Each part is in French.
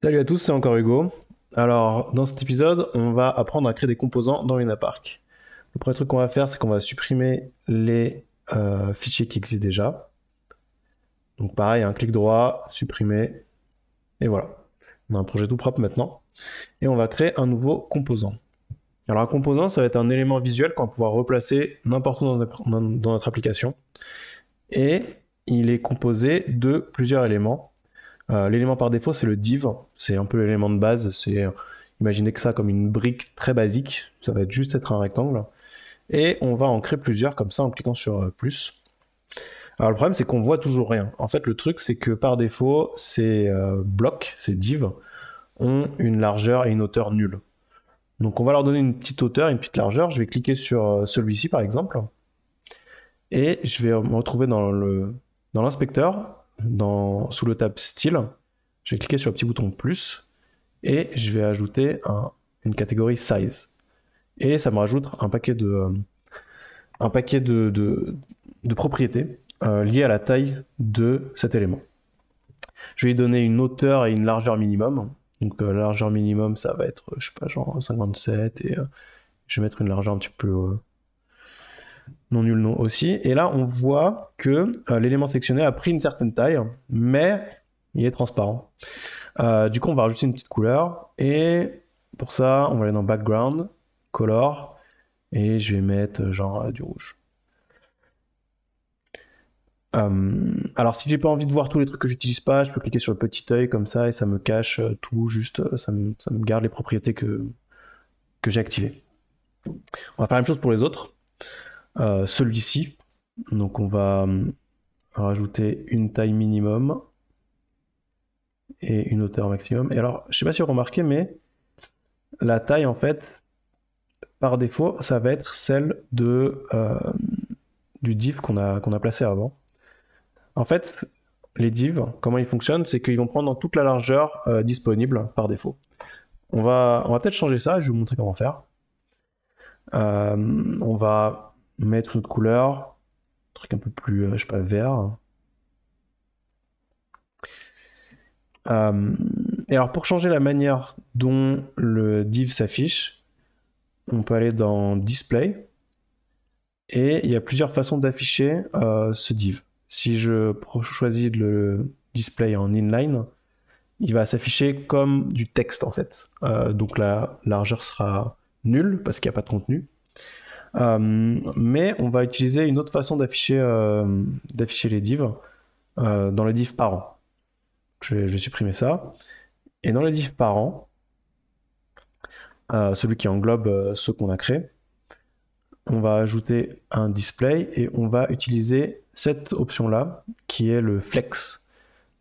Salut à tous, c'est encore Hugo. Alors, dans cet épisode, on va apprendre à créer des composants dans Luna Park. Le premier truc qu'on va faire, c'est qu'on va supprimer les fichiers qui existent déjà. Donc pareil, un clic droit, supprimer, et voilà. On a un projet tout propre maintenant. Et on va créer un nouveau composant. Alors un composant, ça va être un élément visuel qu'on va pouvoir replacer n'importe où dans notre application. Et il est composé de plusieurs éléments. L'élément par défaut, c'est le div. C'est un peu l'élément de base. Imaginez que ça comme une brique très basique. Ça va juste être un rectangle. Et on va en créer plusieurs comme ça en cliquant sur plus. Alors le problème, c'est qu'on voit toujours rien. En fait, le truc, c'est que par défaut, ces blocs, ces divs, ont une largeur et une hauteur nulle. Donc on va leur donner une petite hauteur et une petite largeur. Je vais cliquer sur celui-ci par exemple. Et je vais me retrouver dans l'inspecteur, sous le tab style. Je vais cliquer sur le petit bouton plus et je vais ajouter une catégorie size. Et ça me rajoute un paquet de propriétés liées à la taille de cet élément. Je vais lui donner une hauteur et une largeur minimum. Donc la largeur minimum, ça va être, je sais pas, genre 57 et je vais mettre une largeur un petit peu non nul non aussi. Et là, on voit que l'élément sélectionné a pris une certaine taille, mais il est transparent. Du coup, on va rajouter une petite couleur. Et pour ça, on va aller dans Background, Color, et je vais mettre genre du rouge. Alors, si j'ai pas envie de voir tous les trucs que j'utilise pas, je peux cliquer sur le petit œil comme ça et ça me cache tout, juste ça me garde les propriétés que j'ai activées. On va faire la même chose pour les autres. Celui-ci, donc on va rajouter une taille minimum et une hauteur maximum. Et alors, je sais pas si vous remarquez, mais la taille, en fait, par défaut, ça va être celle du div qu'on a placé avant. En fait, les divs, comment ils fonctionnent, c'est qu'ils vont prendre toute la largeur disponible par défaut. On va peut-être changer ça, je vais vous montrer comment faire. On va mettre une autre couleur, un truc un peu plus, je sais pas, vert. Et alors pour changer la manière dont le div s'affiche, on peut aller dans Display et il y a plusieurs façons d'afficher ce div. Si je choisis le display en inline, il va s'afficher comme du texte en fait. Donc la largeur sera nulle parce qu'il n'y a pas de contenu. Mais on va utiliser une autre façon d'afficher les divs dans le div parent. Je vais supprimer ça. Et dans le div parent, celui qui englobe ceux qu'on a créés, on va ajouter un display et on va utiliser cette option-là qui est le flex.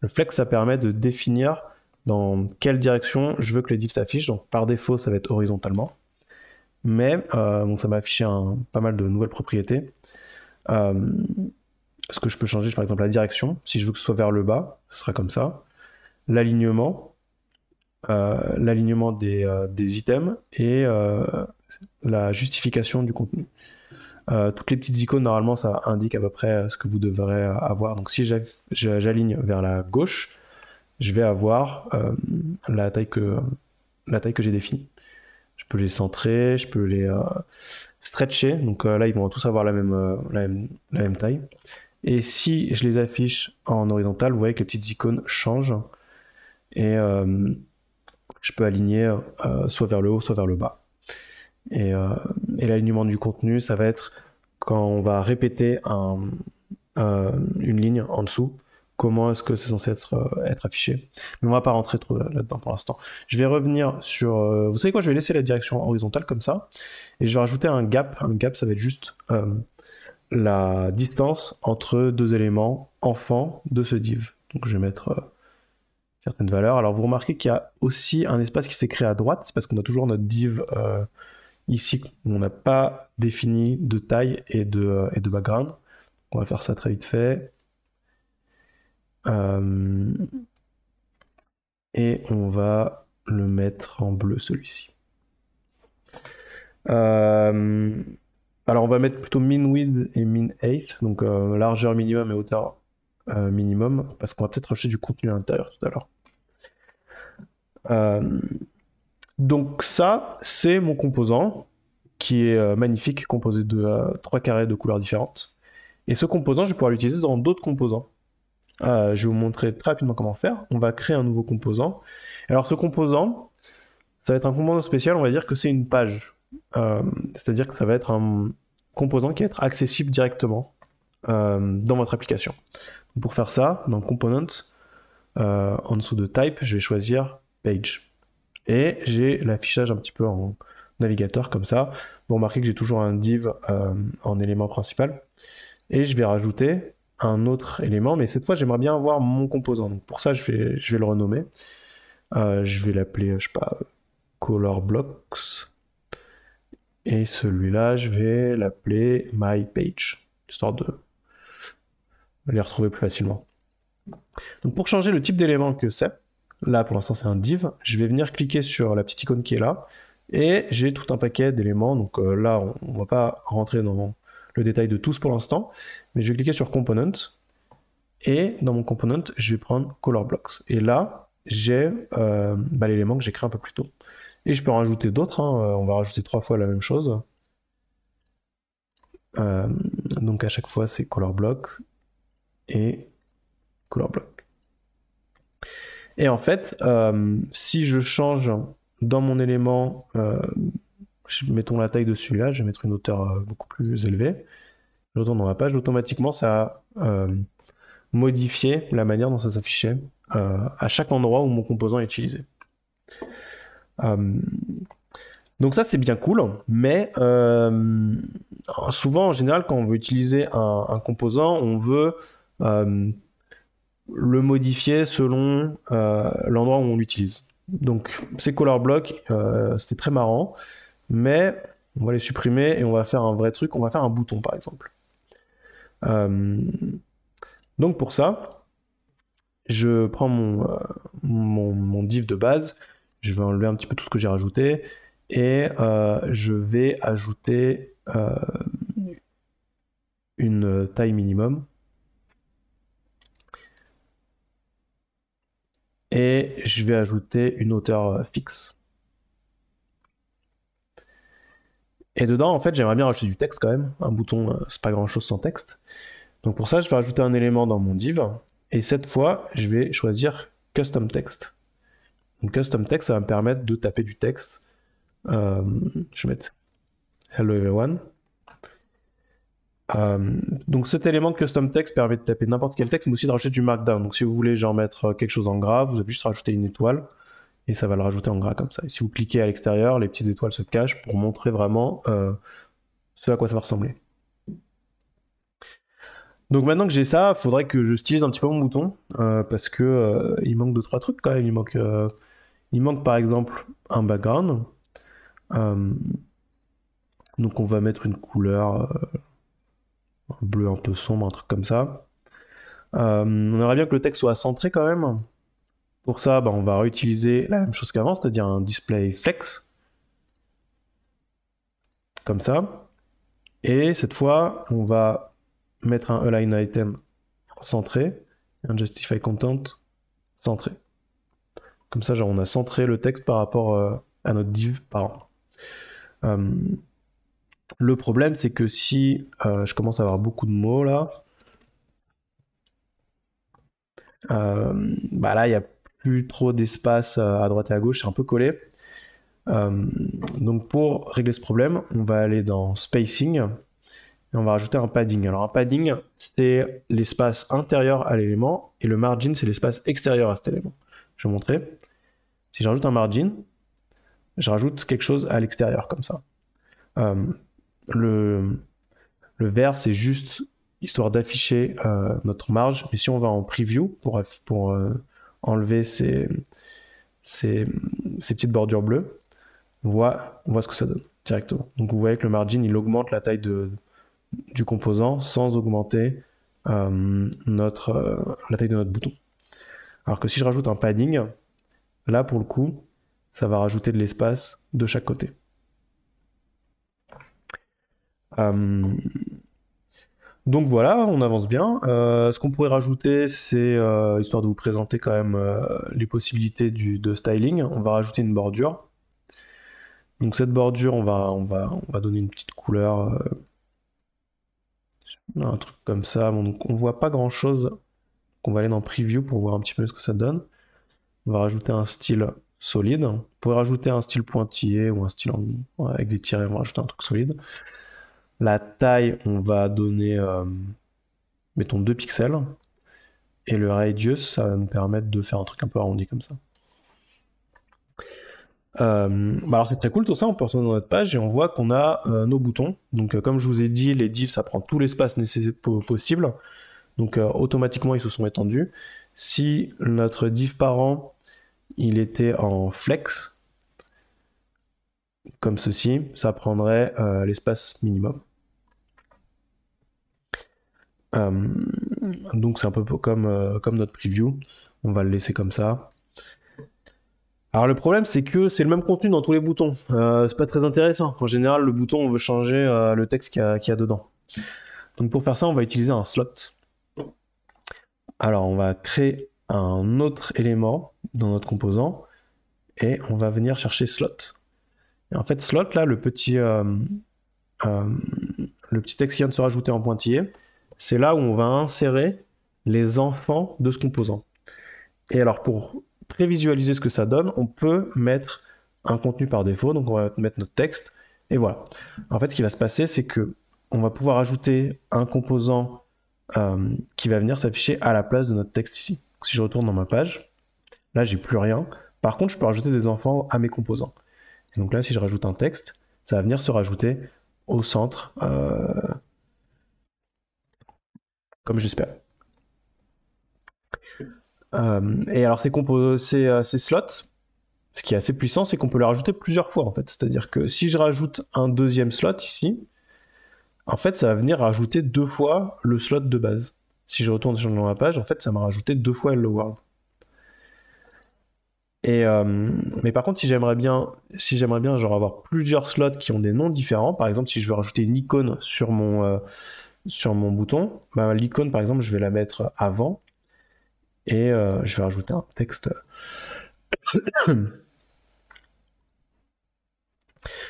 Le flex, ça permet de définir dans quelle direction je veux que les divs s'affichent. Donc par défaut, ça va être horizontalement. Mais donc ça m'a affiché pas mal de nouvelles propriétés. Ce que je peux changer, par exemple la direction. Si je veux que ce soit vers le bas, ce sera comme ça. L'alignement des items et la justification du contenu. Toutes les petites icônes, normalement, ça indique à peu près ce que vous devrez avoir. Donc si j'aligne vers la gauche, je vais avoir la taille que j'ai définie. Je peux les centrer, je peux les stretcher. Donc là, ils vont tous avoir la même taille. Et si je les affiche en horizontal, vous voyez que les petites icônes changent. Et je peux aligner soit vers le haut, soit vers le bas. Et l'alignement du contenu, ça va être quand on va répéter une ligne en dessous, comment est-ce que c'est censé être affiché. Mais on va pas rentrer trop là-dedans pour l'instant. Je vais revenir sur... vous savez quoi, je vais laisser la direction horizontale comme ça, et je vais rajouter un gap. Un gap, ça va être juste la distance entre deux éléments enfants de ce div. Donc je vais mettre certaines valeurs. Alors vous remarquez qu'il y a aussi un espace qui s'est créé à droite, c'est parce qu'on a toujours notre div ici, où on n'a pas défini de taille et de background. On va faire ça très vite fait. Et on va le mettre en bleu, celui-ci. Alors on va mettre plutôt min width et min height, donc largeur minimum et hauteur minimum, parce qu'on va peut-être rajouter du contenu à l'intérieur tout à l'heure. Euh, donc ça, c'est mon composant qui est magnifique, composé de 3 carrés de couleurs différentes. Et ce composant, je vais pouvoir l'utiliser dans d'autres composants. Je vais vous montrer très rapidement comment faire. On va créer un nouveau composant. Alors ce composant, ça va être un composant spécial, on va dire que c'est une page. C'est-à-dire que ça va être un composant qui va être accessible directement dans votre application. Pour faire ça, dans Components, en dessous de Type, je vais choisir Page. Et j'ai l'affichage un petit peu en navigateur comme ça. Vous remarquez que j'ai toujours un div en élément principal. Et je vais rajouter un autre élément, mais cette fois j'aimerais bien avoir mon composant. Donc pour ça, je vais le renommer. Je vais l'appeler, je sais pas, Color Blocks. Et celui-là, je vais l'appeler My Page, histoire de les retrouver plus facilement. Donc pour changer le type d'élément que c'est, là pour l'instant c'est un div, je vais venir cliquer sur la petite icône qui est là, et j'ai tout un paquet d'éléments. Donc là, on va pas rentrer dans le détail de tous pour l'instant, mais je vais cliquer sur Component, et dans mon Component, je vais prendre Color Blocks. Et là, j'ai l'élément que j'ai créé un peu plus tôt. Et je peux en rajouter d'autres, hein. On va rajouter 3 fois la même chose. Donc à chaque fois, c'est Color Blocks et Color Block. Et en fait, si je change dans mon élément, mettons la taille de celui-là, je vais mettre une hauteur beaucoup plus élevée, je retourne dans la page, automatiquement ça a modifié la manière dont ça s'affichait à chaque endroit où mon composant est utilisé. Donc ça c'est bien cool, mais souvent en général quand on veut utiliser un composant, on veut le modifier selon l'endroit où on l'utilise. Donc ces color blocks, c'était très marrant, mais on va les supprimer et on va faire un vrai truc, on va faire un bouton par exemple. Donc pour ça, je prends mon div de base, je vais enlever un petit peu tout ce que j'ai rajouté, et je vais ajouter une taille minimum. Et je vais ajouter une hauteur fixe. Et dedans, en fait, j'aimerais bien rajouter du texte quand même. Un bouton, c'est pas grand chose sans texte. Donc pour ça, je vais rajouter un élément dans mon div. Et cette fois, je vais choisir Custom Text. Donc Custom Text, ça va me permettre de taper du texte. Je vais mettre Hello everyone. Donc cet élément Custom Text permet de taper n'importe quel texte, mais aussi de rajouter du Markdown. Donc si vous voulez genre mettre quelque chose en gras, vous avez juste rajouter une étoile. Et ça va le rajouter en gras comme ça. Et si vous cliquez à l'extérieur, les petites étoiles se cachent pour montrer vraiment ce à quoi ça va ressembler. Donc maintenant que j'ai ça, il faudrait que je stylise un petit peu mon bouton, parce que il manque 2-3 trucs quand même. Il manque par exemple un background. Donc on va mettre une couleur bleu un peu sombre, un truc comme ça. On aimerait bien que le texte soit centré quand même. Pour ça, on va réutiliser la même chose qu'avant, c'est-à-dire un display flex. Comme ça. Et cette fois, on va mettre un align item centré, un justify content centré. Comme ça, genre, on a centré le texte par rapport à notre div parent. Le problème, c'est que si je commence à avoir beaucoup de mots là, là, il n'y a plus trop d'espace à droite et à gauche, c'est un peu collé. Donc pour régler ce problème, on va aller dans spacing et on va rajouter un padding. Alors un padding, c'est l'espace intérieur à l'élément et le margin, c'est l'espace extérieur à cet élément. Je vais montrer. Si j'ajoute un margin, je rajoute quelque chose à l'extérieur comme ça. Le vert, c'est juste histoire d'afficher notre marge. Mais si on va en preview pour enlever ces petites bordures bleues, on voit ce que ça donne directement. Donc vous voyez que le margin, il augmente la taille du composant sans augmenter la taille de notre bouton. Alors que si je rajoute un padding, là pour le coup, ça va rajouter de l'espace de chaque côté. Donc voilà, on avance bien. Ce qu'on pourrait rajouter, c'est, histoire de vous présenter quand même les possibilités de styling, on va rajouter une bordure. Donc cette bordure, on va donner une petite couleur, un truc comme ça. Bon, donc on voit pas grand-chose. On va aller dans Preview pour voir un petit peu ce que ça donne. On va rajouter un style solide. On pourrait rajouter un style pointillé ou un style avec des tirets, on va rajouter un truc solide. La taille, on va donner, mettons 2 pixels. Et le radius, ça va nous permettre de faire un truc un peu arrondi comme ça. Alors c'est très cool tout ça, on peut retourner dans notre page et on voit qu'on a nos boutons. Donc comme je vous ai dit, les divs ça prend tout l'espace nécessaire possible. Donc automatiquement ils se sont étendus. Si notre div parent il était en flex, comme ceci, ça prendrait l'espace minimum. Donc c'est un peu comme notre preview, on va le laisser comme ça. Alors le problème c'est que c'est le même contenu dans tous les boutons, c'est pas très intéressant. En général le bouton on veut changer le texte qu'il y a dedans. Donc pour faire ça on va utiliser un slot. Alors on va créer un autre élément dans notre composant et on va venir chercher slot. Et en fait slot là, le petit texte qui vient de se rajouter en pointillé, c'est là où on va insérer les enfants de ce composant. Et alors pour prévisualiser ce que ça donne, on peut mettre un contenu par défaut, donc on va mettre notre texte, et voilà. En fait, ce qui va se passer, c'est que on va pouvoir ajouter un composant qui va venir s'afficher à la place de notre texte ici. Donc, si je retourne dans ma page, là, j'ai plus rien. Par contre, je peux rajouter des enfants à mes composants. Et donc là, si je rajoute un texte, ça va venir se rajouter au centre, comme j'espère. Et alors ces slots, ce qui est assez puissant, c'est qu'on peut les rajouter plusieurs fois en fait. C'est-à-dire que si je rajoute un deuxième slot ici, en fait ça va venir rajouter 2 fois le slot de base. Si je retourne sur ma page, en fait ça m'a rajouté 2 fois Hello World. Et mais par contre si j'aimerais bien genre avoir plusieurs slots qui ont des noms différents, par exemple si je veux rajouter une icône sur mon bouton, bah, l'icône par exemple je vais la mettre avant. Et je vais rajouter un texte.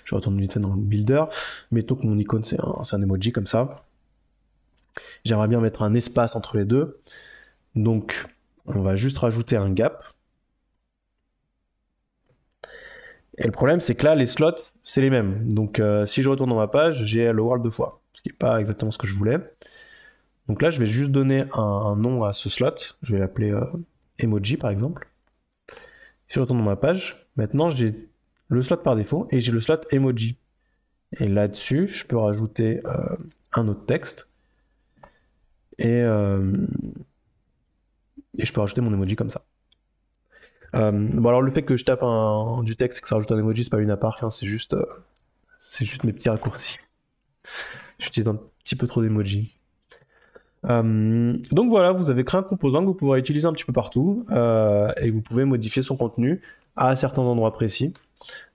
Je retourne vite fait dans le builder. Mettons que mon icône c'est un emoji comme ça. J'aimerais bien mettre un espace entre les deux. Donc on va juste rajouter un gap. Et le problème c'est que là les slots c'est les mêmes. Donc si je retourne dans ma page, j'ai Hello World 2 fois. Ce qui n'est pas exactement ce que je voulais. Donc là je vais juste donner un nom à ce slot. Je vais l'appeler emoji par exemple. Si je retourne dans ma page, maintenant j'ai le slot par défaut et j'ai le slot emoji. Et là-dessus, je peux rajouter un autre texte et je peux rajouter mon emoji comme ça. Bon alors le fait que je tape du texte et que ça rajoute un emoji, c'est pas une appart, hein, c'est juste mes petits raccourcis. J'utilise un petit peu trop d'emoji. Donc voilà, vous avez créé un composant que vous pourrez utiliser un petit peu partout et vous pouvez modifier son contenu à certains endroits précis.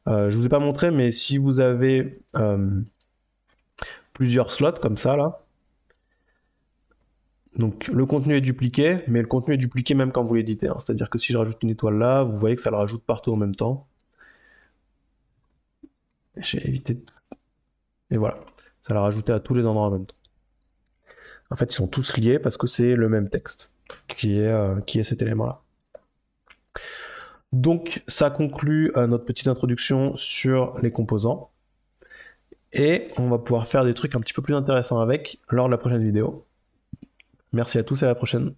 Je vous ai pas montré, mais si vous avez plusieurs slots comme ça là, donc le contenu est dupliqué, mais le contenu est dupliqué même quand vous l'éditez. Hein. C'est-à-dire que si je rajoute une étoile là, vous voyez que ça le rajoute partout en même temps. J'ai évité. Et voilà, ça l'a rajouté à tous les endroits en même temps. En fait, ils sont tous liés parce que c'est le même texte qui est cet élément-là. Donc, ça conclut notre petite introduction sur les composants. Et on va pouvoir faire des trucs un petit peu plus intéressants avec lors de la prochaine vidéo. Merci à tous et à la prochaine.